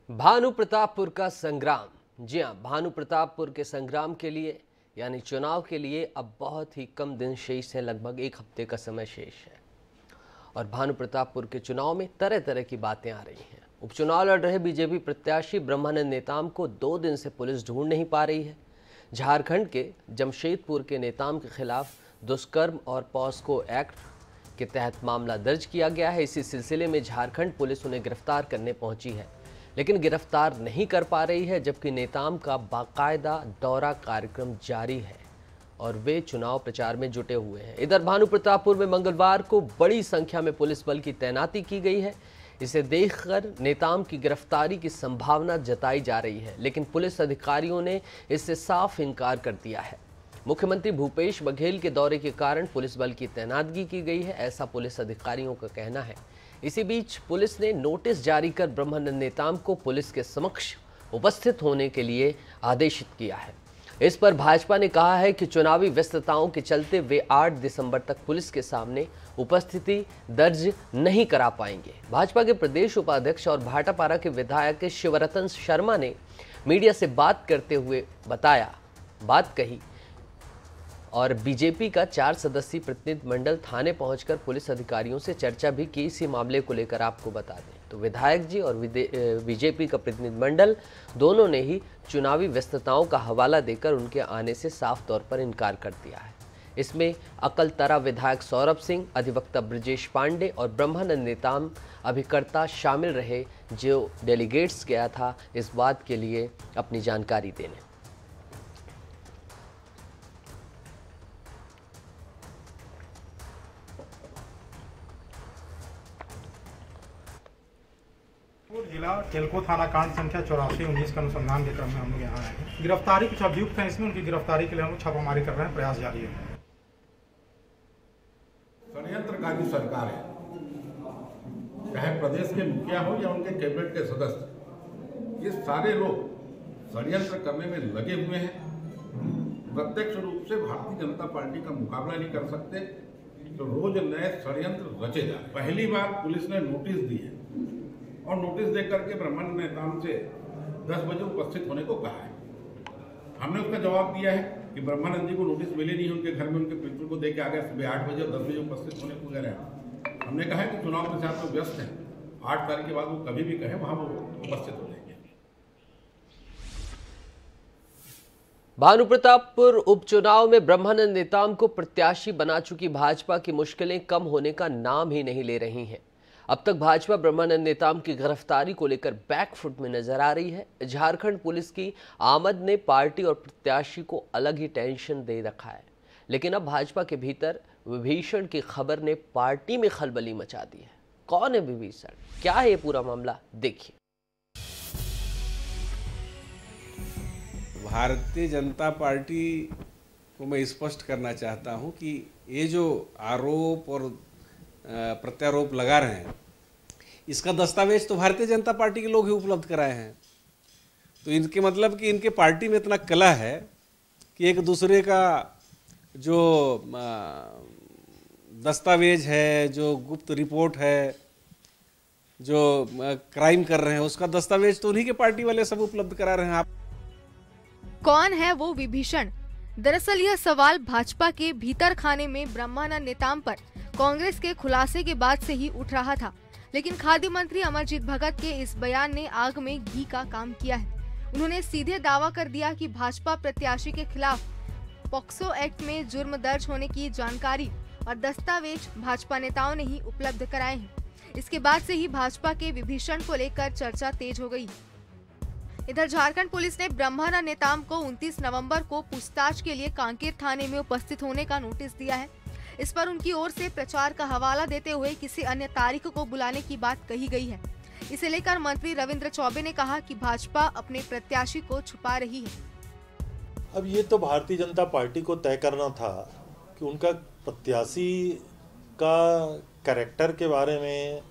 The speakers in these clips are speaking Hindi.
भानु प्रतापपुर का संग्राम। जी हाँ, भानु प्रतापपुर के संग्राम के लिए यानी चुनाव के लिए अब बहुत ही कम दिन शेष है, लगभग एक हफ्ते का समय शेष है। और भानु प्रतापपुर के चुनाव में तरह तरह की बातें आ रही हैं। उपचुनाव लड़ रहे बीजेपी प्रत्याशी ब्रह्मानंद नेताम को 2 दिन से पुलिस ढूंढ नहीं पा रही है। झारखंड के जमशेदपुर के नेताम के खिलाफ दुष्कर्म और पॉस्को एक्ट के तहत मामला दर्ज किया गया है। इसी सिलसिले में झारखंड पुलिस उन्हें गिरफ्तार करने पहुंची है, लेकिन गिरफ्तार नहीं कर पा रही है, जबकि नेताम का बाकायदा दौरा कार्यक्रम जारी है और वे चुनाव प्रचार में जुटे हुए हैं। इधर भानु प्रतापपुर में मंगलवार को बड़ी संख्या में पुलिस बल की तैनाती की गई है। इसे देखकर नेताम की गिरफ्तारी की संभावना जताई जा रही है, लेकिन पुलिस अधिकारियों ने इससे साफ इनकार कर दिया है। मुख्यमंत्री भूपेश बघेल के दौरे के कारण पुलिस बल की तैनातगी की गई है, ऐसा पुलिस अधिकारियों का कहना है। इसी बीच पुलिस ने नोटिस जारी कर ब्रह्मानंद नेताम को पुलिस के समक्ष उपस्थित होने के लिए आदेशित किया है। इस पर भाजपा ने कहा है कि चुनावी व्यस्तताओं के चलते वे 8 दिसंबर तक पुलिस के सामने उपस्थिति दर्ज नहीं करा पाएंगे। भाजपा के प्रदेश उपाध्यक्ष और भाटापारा के विधायक शिवरतन शर्मा ने मीडिया से बात करते हुए बात कही और बीजेपी का 4 सदस्यीय प्रतिनिधि मंडल थाने पहुंचकर पुलिस अधिकारियों से चर्चा भी की। इसी मामले को लेकर आपको बता दें तो विधायक जी और बीजेपी का प्रतिनिधि मंडल दोनों ने ही चुनावी व्यस्तताओं का हवाला देकर उनके आने से साफ तौर पर इनकार कर दिया है। इसमें अकलतरा विधायक सौरभ सिंह, अधिवक्ता ब्रजेश पांडे और ब्रह्मानंद नेताम अभिकर्ता शामिल रहे, जो डेलीगेट्स गया था इस बात के लिए अपनी जानकारी देने। जिला टेल्को थाना कांड संख्या 84-19 का अनुसंधान के क्रम में हम लोग यहाँ आए हैं। गिरफ्तारी कुछ अभियुक्त हैं, इसमें उनकी गिरफ्तारी के लिए हम लोग छापामारी कर रहे हैं, प्रयास जारी है। षड्यंत्रकारी सरकार है, चाहे प्रदेश के मुखिया हो या उनके कैबिनेट के सदस्य, ये सारे लोग षड्यंत्र करने में लगे हुए हैं। प्रत्यक्ष रूप से भारतीय जनता पार्टी का मुकाबला नहीं कर सकते, तो रोज नए षड्यंत्र रचे जा रहे। पहली बार पुलिस ने नोटिस दी है और नोटिस देकर के ब्रह्मानंद नेताम से 10 बजे उपस्थित होने को कहा है। हमने उसका जवाब दिया है कि ब्रह्मानंद जी को नोटिस मिले नहीं, उनके घर में उनके पितृ को दे के आ गए, सुबह 8 बजे और 10 बजे उपस्थित होने को कह रहे हैं। हमने कहा है कि चुनाव प्रचार में व्यस्त हैं, 8 तारीख के बाद वो कभी भी कहे वहाँ वो उपस्थित हो जाएंगे। भानु प्रतापपुर उपचुनाव में ब्रह्मानंद नेताम को प्रत्याशी बना चुकी भाजपा की मुश्किलें कम होने का नाम ही नहीं ले रही हैं। अब तक भाजपा ब्रह्मानंद नेताम की गिरफ्तारी को लेकर बैकफुट में नजर आ रही है। झारखंड पुलिस की आमद ने पार्टी और प्रत्याशी को अलग ही टेंशन दे रखा है, लेकिन अब भाजपा के भीतर विभीषण की खबर ने पार्टी में खलबली मचा दी है। कौन है विभीषण, क्या है ये पूरा मामला, देखिए। भारतीय जनता पार्टी को मैं स्पष्ट करना चाहता हूं कि ये जो आरोप और प्रत्यारोप लगा रहे हैं, इसका दस्तावेज तो भारतीय जनता पार्टी के लोग ही उपलब्ध कराए हैं। तो इनके मतलब कि इनके पार्टी में इतना कला है कि एक दूसरे का जो दस्तावेज है, जो गुप्त रिपोर्ट है, जो क्राइम कर रहे हैं, उसका दस्तावेज तो उन्हीं के पार्टी वाले सब उपलब्ध करा रहे हैं। आप कौन है वो विभीषण? दरअसल यह सवाल भाजपा के भीतर खाने में ब्रह्मानंद नेताम पर कांग्रेस के खुलासे के बाद से ही उठ रहा था, लेकिन खाद्य मंत्री अमरजीत भगत के इस बयान ने आग में घी का काम किया है। उन्होंने सीधे दावा कर दिया कि भाजपा प्रत्याशी के खिलाफ पॉक्सो एक्ट में जुर्म दर्ज होने की जानकारी और दस्तावेज भाजपा नेताओं ने ही उपलब्ध कराए हैं। इसके बाद से ही भाजपा के विभीषण को लेकर चर्चा तेज हो गई। इधर झारखंड पुलिस ने ब्रह्मानंद नेताम को 29 नवंबर को पूछताछ के लिए कांकेर थाने में उपस्थित होने का नोटिस दिया है। इस पर उनकी ओर से प्रचार का हवाला देते हुए किसी अन्य तारीख को बुलाने की बात कही गई है। इसे लेकर मंत्री रविंद्र चौबे ने कहा कि भाजपा अपने प्रत्याशी को छुपा रही है। अब ये तो भारतीय जनता पार्टी को तय करना था कि उनका प्रत्याशी का कैरेक्टर के बारे में,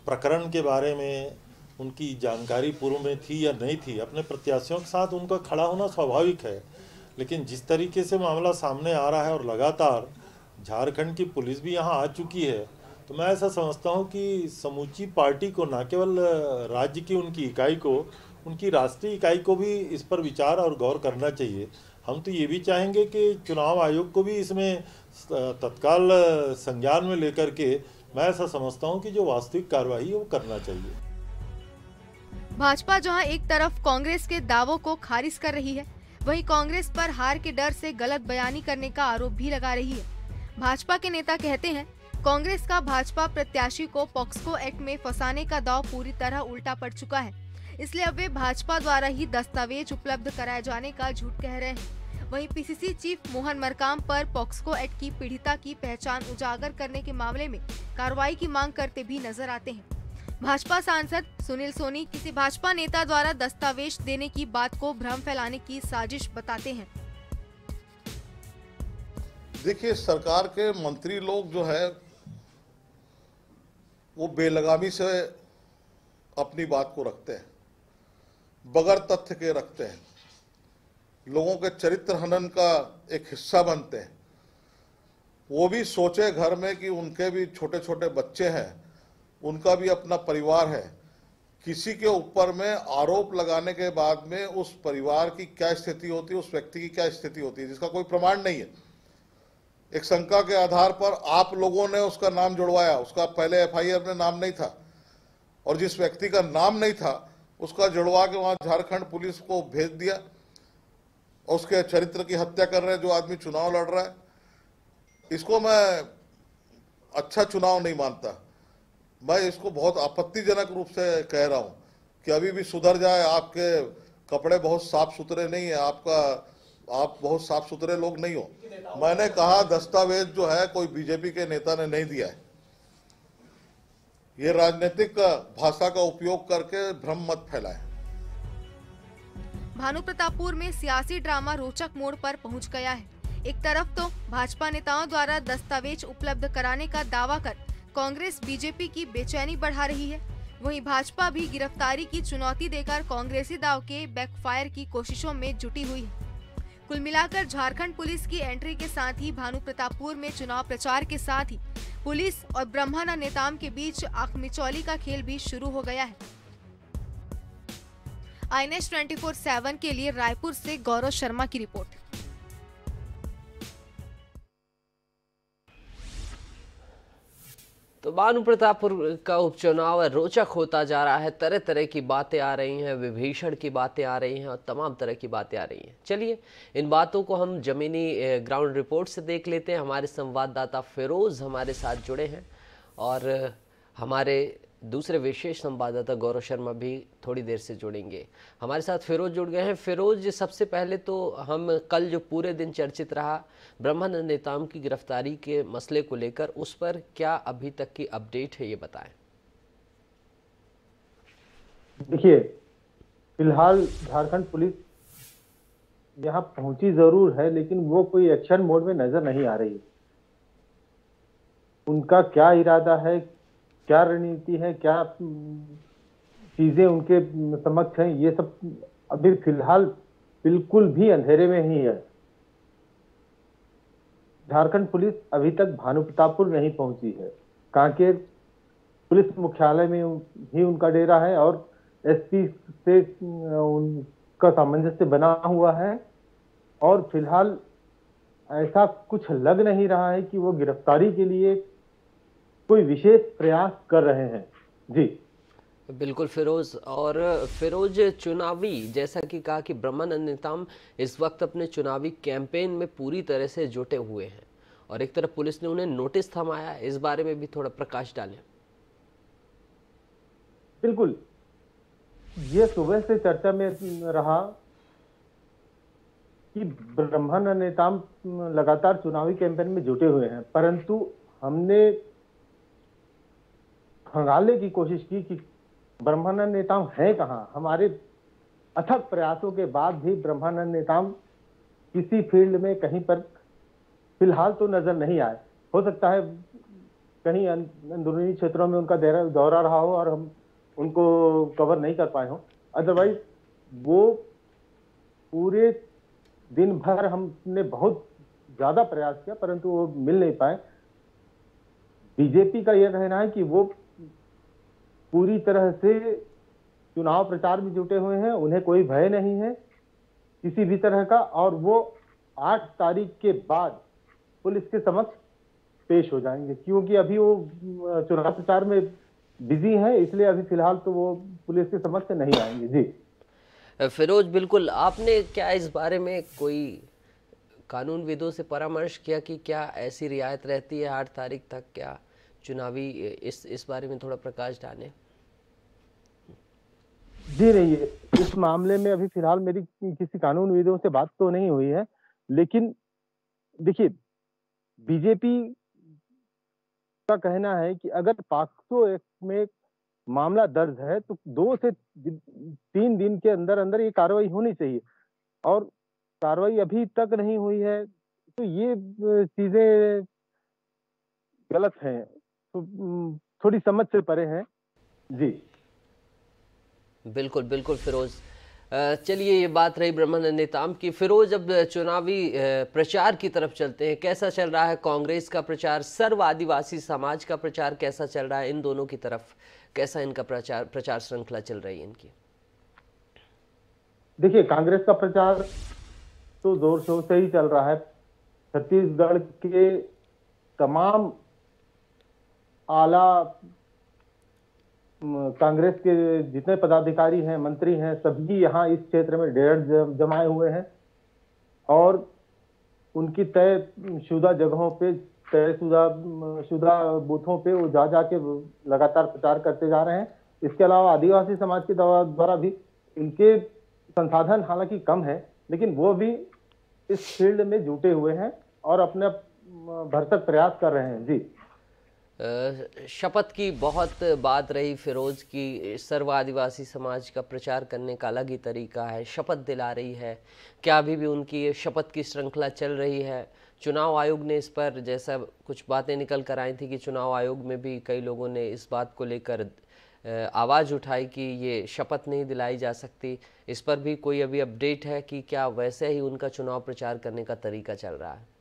प्रकरण के बारे में उनकी जानकारी पूर्व में थी या नहीं थी। अपने प्रत्याशियों के साथ उनका खड़ा होना स्वाभाविक है, लेकिन जिस तरीके से मामला सामने आ रहा है और लगातार झारखंड की पुलिस भी यहाँ आ चुकी है, तो तो मैं ऐसा समझता हूँ कि समूची पार्टी को, ना केवल राज्य की उनकी इकाई को, उनकी राष्ट्रीय इकाई को भी इस पर विचार और गौर करना चाहिए। हम तो ये भी चाहेंगे कि चुनाव आयोग को भी इसमें तत्काल संज्ञान में लेकर के, मैं ऐसा समझता हूँ कि जो वास्तविक कार्रवाई है वो करना चाहिए। भाजपा जहां एक तरफ कांग्रेस के दावों को खारिज कर रही है, वहीं कांग्रेस पर हार के डर से गलत बयानी करने का आरोप भी लगा रही है। भाजपा के नेता कहते हैं, कांग्रेस का भाजपा प्रत्याशी को पॉक्सो एक्ट में फंसाने का दाव पूरी तरह उल्टा पड़ चुका है, इसलिए अब वे भाजपा द्वारा ही दस्तावेज उपलब्ध कराए जाने का झूठ कह रहे हैं। वहीं पीसीसी चीफ मोहन मरकाम पर पॉक्सो एक्ट की पीड़िता की पहचान उजागर करने के मामले में कार्रवाई की मांग करते भी नजर आते हैं। भाजपा सांसद सुनील सोनी किसी भाजपा नेता द्वारा दस्तावेज देने की बात को भ्रम फैलाने की साजिश बताते हैं। देखिए, सरकार के मंत्री लोग जो है वो बेलगामी से अपनी बात को रखते हैं, बगैर तथ्य के रखते हैं, लोगों के चरित्र हनन का एक हिस्सा बनते हैं। वो भी सोचे घर में कि उनके भी छोटे छोटे बच्चे हैं, उनका भी अपना परिवार है। किसी के ऊपर में आरोप लगाने के बाद में उस परिवार की क्या स्थिति होती है, उस व्यक्ति की क्या स्थिति होती है, जिसका कोई प्रमाण नहीं है। एक शंका के आधार पर आप लोगों ने उसका नाम जुड़वाया, उसका पहले एफआईआर में नाम नहीं था, और जिस व्यक्ति का नाम नहीं था उसका जुड़वा के वहां झारखंड पुलिस को भेज दिया, और उसके चरित्र की हत्या कर रहे हैं जो आदमी चुनाव लड़ रहा है। इसको मैं अच्छा चुनाव नहीं मानता। मैं इसको बहुत आपत्तिजनक रूप से कह रहा हूं कि अभी भी सुधर जाए। आपके कपड़े बहुत साफ सुथरे नहीं है, आप बहुत साफ सुथरे लोग नहीं हो। मैंने कहा दस्तावेज जो है कोई बीजेपी के नेता ने नहीं दिया है। ये राजनीतिक भाषा का उपयोग करके भ्रम मत फैलाएं। भानुप्रतापपुर में सियासी ड्रामा रोचक मोड़ पर पहुंच गया है। एक तरफ तो भाजपा नेताओं द्वारा दस्तावेज उपलब्ध कराने का दावा कर कांग्रेस बीजेपी की बेचैनी बढ़ा रही है, वहीं भाजपा भी गिरफ्तारी की चुनौती देकर कांग्रेसी दाव के बैकफायर की कोशिशों में जुटी हुई है। कुल मिलाकर झारखंड पुलिस की एंट्री के साथ ही भानुप्रतापपुर में चुनाव प्रचार के साथ ही पुलिस और ब्रह्मानंद नेताम के बीच आंख मिचौली का खेल भी शुरू हो गया है। INS 24/7 के लिए रायपुर से गौरव शर्मा की रिपोर्ट। तो भानुप्रतापपुर का उपचुनाव रोचक होता जा रहा है। तरह तरह की बातें आ रही हैं, विभीषण की बातें आ रही हैं और तमाम तरह की बातें आ रही हैं। चलिए इन बातों को हम जमीनी ग्राउंड रिपोर्ट से देख लेते हैं। हमारे संवाददाता फिरोज़ हमारे साथ जुड़े हैं और हमारे दूसरे विशेष संवाददाता गौरव शर्मा भी थोड़ी देर से जुड़ेंगे। हमारे साथ फिरोज जुड़ गए हैं। फिरोज, सबसे पहले तो हम कल जो पूरे दिन चर्चित रहा ब्रह्मानंद नेताम की गिरफ्तारी के मसले को लेकर, उस पर क्या अभी तक की अपडेट है, ये बताएं। देखिए, फिलहाल झारखंड पुलिस यहाँ पहुंची जरूर है, लेकिन वो कोई एक्शन मोड में नजर नहीं आ रही। उनका क्या इरादा है, क्या रणनीति है, क्या चीजें उनके समक्ष हैं, ये सब अभी फिलहाल बिल्कुल भी अंधेरे में ही है। झारखंड पुलिस अभी तक भानुप्रतापपुर नहीं पहुंची है। कांकेर पुलिस मुख्यालय में ही उनका डेरा है और एसपी से उनका सामंजस्य बना हुआ है, और फिलहाल ऐसा कुछ लग नहीं रहा है कि वो गिरफ्तारी के लिए कोई विशेष प्रयास कर रहे हैं। जी बिल्कुल फिरोज। और फिरोज, चुनावी जैसा कि कहा कि ब्रह्मानंद नेताम इस वक्त अपने चुनावी कैंपेन में पूरी तरह से जुटे हुए हैं और एक तरफ पुलिस ने उन्हें नोटिस थमाया, इस बारे में भी थोड़ा प्रकाश डालें। बिल्कुल, ये सुबह से चर्चा में रहा कि ब्रह्मानंद नेताम लगातार चुनावी कैंपेन में जुटे हुए हैं, परंतु हमने खंगालने की कोशिश की कि ब्रह्मानंद नेताम है कहाँ। हमारे अथक प्रयासों के बाद भी ब्रह्मानंद नेताम किसी फील्ड में कहीं पर फिलहाल तो नजर नहीं आए। हो सकता है कहीं अंदरूनी क्षेत्रों में उनका दौरा रहा हो और हम उनको कवर नहीं कर पाए हों। अदरवाइज वो पूरे दिन भर हमने बहुत ज्यादा प्रयास किया, परंतु वो मिल नहीं पाए। बीजेपी का यह कहना है कि वो पूरी तरह से चुनाव प्रचार में जुटे हुए हैं, उन्हें कोई भय नहीं है किसी भी तरह का, और वो 8 तारीख के बाद पुलिस के समक्ष पेश हो जाएंगे, क्योंकि अभी वो चुनाव प्रचार में बिजी हैं, इसलिए अभी फिलहाल तो वो पुलिस के समक्ष नहीं आएंगे। जी फिरोज, बिल्कुल, आपने क्या इस बारे में कोई कानूनविदों से परामर्श किया कि क्या ऐसी रियायत रहती है 8 तारीख तक, क्या चुनावी इस बारे में थोड़ा प्रकाश डालें? जी नहीं, इस मामले में अभी फिलहाल मेरी किसी कानूनविदों से बात तो नहीं हुई है, लेकिन देखिए बीजेपी का कहना है कि अगर पॉक्सो एक्ट में मामला दर्ज है तो 2 से 3 दिन के अंदर अंदर ये कार्रवाई होनी चाहिए, और कार्रवाई अभी तक नहीं हुई है, तो ये चीजें गलत हैं, तो थोड़ी समझ से परे हैं। जी बिल्कुल बिल्कुल फिरोज। चलिए, ये बात रही ब्रह्मानंद नेताम की। फिरोज, अब चुनावी प्रचार की तरफ चलते हैं। कैसा चल रहा है कांग्रेस का प्रचार, सर्व आदिवासी समाज का प्रचार कैसा चल रहा है? इन दोनों की तरफ कैसा इनका प्रचार श्रृंखला चल रही है इनकी? देखिए, कांग्रेस का प्रचार तो जोर शोर से ही चल रहा है। छत्तीसगढ़ के तमाम आला कांग्रेस के जितने पदाधिकारी हैं, मंत्री हैं, सभी यहाँ इस क्षेत्र में डेढ़ जमाए हुए हैं, और उनकी तयशुदा जगहों पे, तयशुदा बूथों पे वो जा के लगातार प्रचार करते जा रहे हैं। इसके अलावा आदिवासी समाज के द्वारा भी इनके संसाधन हालांकि कम है, लेकिन वो भी इस फील्ड में जुटे हुए हैं और अपने भरसक प्रयास कर रहे हैं। जी, शपथ की बहुत बात रही फिरोज की। सर्व आदिवासी समाज का प्रचार करने का अलग ही तरीका है, शपथ दिला रही है। क्या अभी भी उनकी ये शपथ की श्रृंखला चल रही है? चुनाव आयोग ने इस पर जैसा कुछ बातें निकल कर आई थी कि चुनाव आयोग में भी कई लोगों ने इस बात को लेकर आवाज़ उठाई कि ये शपथ नहीं दिलाई जा सकती। इस पर भी कोई अभी अपडेट है कि क्या वैसे ही उनका चुनाव प्रचार करने का तरीका चल रहा है?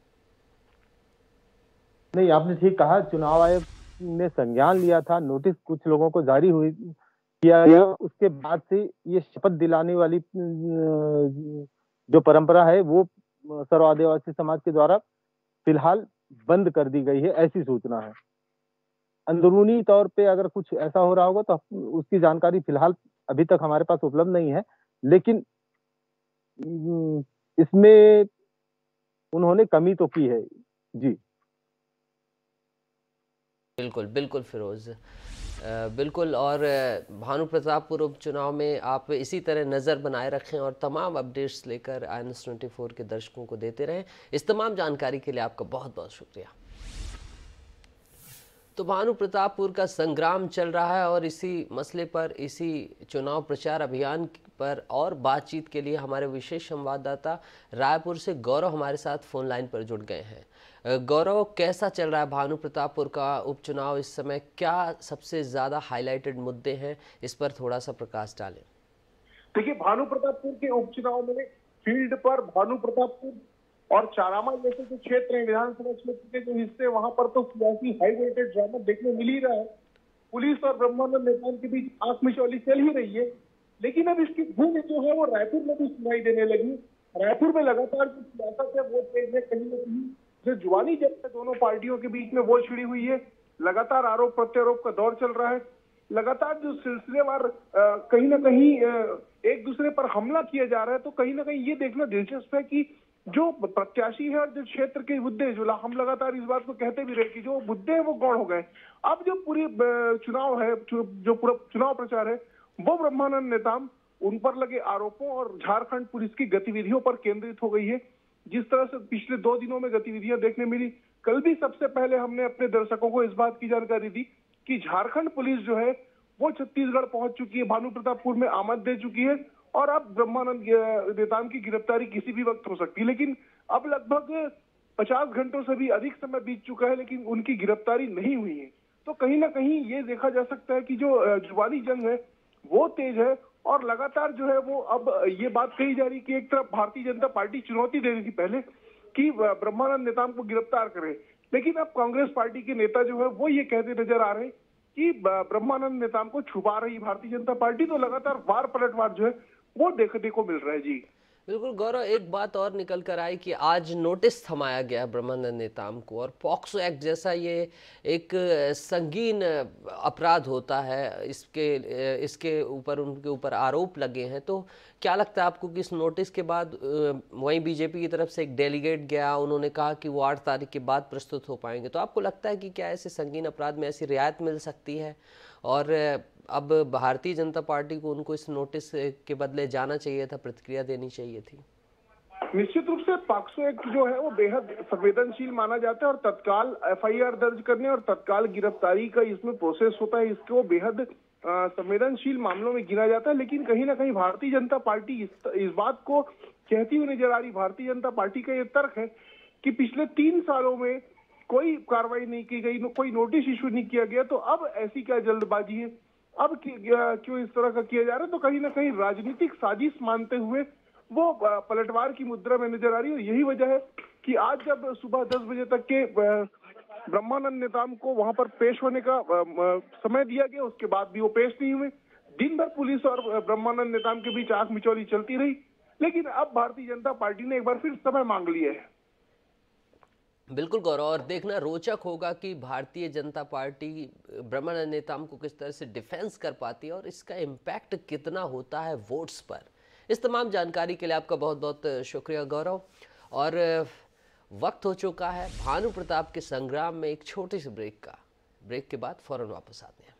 नहीं, आपने ठीक कहा, चुनाव आयोग ने संज्ञान लिया था, नोटिस कुछ लोगों को जारी किया गया, उसके बाद से ये शपथ दिलाने वाली जो परंपरा है वो सर्व आदिवासी समाज के द्वारा फिलहाल बंद कर दी गई है, ऐसी सूचना है। अंदरूनी तौर पे अगर कुछ ऐसा हो रहा होगा तो उसकी जानकारी फिलहाल अभी तक हमारे पास उपलब्ध नहीं है, लेकिन इसमें उन्होंने कमी तो की है। जी बिल्कुल बिल्कुल फिरोज, बिल्कुल। और भानु प्रतापपुर उपचुनाव में आप इसी तरह नज़र बनाए रखें और तमाम अपडेट्स लेकर INS24 के दर्शकों को देते रहें। इस तमाम जानकारी के लिए आपका बहुत बहुत शुक्रिया। तो भानु प्रतापपुर का संग्राम चल रहा है और इसी मसले पर, इसी चुनाव प्रचार अभियान पर और बातचीत के लिए हमारे विशेष संवाददाता रायपुर से गौरव हमारे साथ फोन लाइन पर जुड़ गए हैं। गौरव, कैसा चल रहा है भानु प्रतापपुर का उपचुनाव इस समय? क्या सबसे ज़्यादा हाईलाइटेड मुद्दे हैं, इस पर थोड़ा सा प्रकाश डालें। देखिए, भानु प्रतापपुर के उपचुनाव में फील्ड पर भानु प्रतापपुर और चारामा जैसे जो क्षेत्र है, विधानसभा क्षेत्र के जो हिस्से, वहां पर तो सियासी हाई वोल्टेज ड्रामा देखने मिल ही रहा है। पुलिस और ब्रह्मानंद नेताम के बीच आंख मिचौली चल ही रही है, लेकिन अब इसकी धुन जो है वो रायपुर में भी सुनाई देने लगी। रायपुर में लगातार जो सियासत है वो तेज है, कहीं न कहीं जो जुबानी जंग है दोनों पार्टियों के बीच में वो छिड़ी हुई है। लगातार आरोप प्रत्यारोप का दौर चल रहा है। लगातार जो सिलसिलेवार कहीं ना कहीं एक दूसरे पर हमला किया जा रहा है, तो कहीं ना कहीं ये देखना दिलचस्प है कि जो प्रत्याशी है और जो क्षेत्र के मुद्दे, जो हम लगातार इस बात को कहते भी रहे कि जो मुद्दे हैं वो गौण हो गए। अब जो पूरी चुनाव है, जो पूरा चुनाव प्रचार है, वो ब्रह्मानंद नेताम, उन पर लगे आरोपों और झारखंड पुलिस की गतिविधियों पर केंद्रित हो गई है। जिस तरह से पिछले 2 दिनों में गतिविधियां देखने मिली, कल भी सबसे पहले हमने अपने दर्शकों को इस बात की जानकारी दी कि झारखंड पुलिस जो है वो छत्तीसगढ़ पहुंच चुकी है, भानु प्रतापपुर में आमद दे चुकी है और अब ब्रह्मानंद नेताम की गिरफ्तारी किसी भी वक्त हो सकती है। लेकिन अब लगभग 50 घंटों से भी अधिक समय बीत चुका है, लेकिन उनकी गिरफ्तारी नहीं हुई है। तो कहीं ना कहीं ये देखा जा सकता है कि जो जुबानी जंग है वो तेज है और लगातार जो है वो अब ये बात कही जा रही कि एक तरफ भारतीय जनता पार्टी चुनौती दे रही थी पहले कि ब्रह्मानंद नेताम को गिरफ्तार करे, लेकिन अब कांग्रेस पार्टी के नेता जो है वो ये कहते नजर आ रहे हैं कि ब्रह्मानंद नेताम को छुपा रही भारतीय जनता पार्टी, तो लगातार वार पलटवार जो है वो देखने को मिल रहा है। जी बिल्कुल गौरव, एक बात और निकल कर आई कि आज नोटिस थमाया गया ब्रह्मानंद नेताम को, और पॉक्सो एक्ट जैसा ये एक संगीन अपराध होता है, इसके ऊपर उनके ऊपर आरोप लगे हैं। तो क्या लगता है आपको कि इस नोटिस के बाद वहीं बीजेपी की तरफ से एक डेलीगेट गया, उन्होंने कहा कि वो 8 तारीख के बाद प्रस्तुत हो पाएंगे, तो आपको लगता है कि क्या ऐसे संगीन अपराध में ऐसी रियायत मिल सकती है और अब भारतीय जनता पार्टी को उनको इस नोटिस के बदले जाना चाहिए था, प्रतिक्रिया देनी चाहिए थी? निश्चित रूप से पॉक्सो एक्ट जो है वो बेहद संवेदनशील माना जाता है और तत्काल एफआईआर दर्ज करने और तत्काल गिरफ्तारी का इसमें प्रोसेस होता है, इसको बेहद संवेदनशील मामलों में गिना जाता है। लेकिन कहीं ना कहीं भारतीय जनता पार्टी इस बात को कहती हुई नजर आ रही। भारतीय जनता पार्टी का ये तर्क है कि पिछले 3 सालों में कोई कार्रवाई नहीं की गई, कोई नोटिस इशू नहीं किया गया, तो अब ऐसी क्या जल्दबाजी है, अब क्यों इस तरह का किया जा रहा है। तो कहीं ना कहीं राजनीतिक साजिश मानते हुए वो पलटवार की मुद्रा में नजर आ रही है। और यही वजह है कि आज जब सुबह 10 बजे तक के ब्रह्मानंद नेताम को वहां पर पेश होने का समय दिया गया, उसके बाद भी वो पेश नहीं हुए। दिन भर पुलिस और ब्रह्मानंद नेताम के बीच आंख मिचौली चलती रही, लेकिन अब भारतीय जनता पार्टी ने एक बार फिर समय मांग लिया है। बिल्कुल गौरव, और देखना रोचक होगा कि भारतीय जनता पार्टी ब्रह्मानंद नेताम को किस तरह से डिफेंस कर पाती है और इसका इम्पैक्ट कितना होता है वोट्स पर। इस तमाम जानकारी के लिए आपका बहुत बहुत शुक्रिया गौरव। और वक्त हो चुका है भानु प्रताप के संग्राम में एक छोटे से ब्रेक का। ब्रेक के बाद फौरन वापस आते हैं।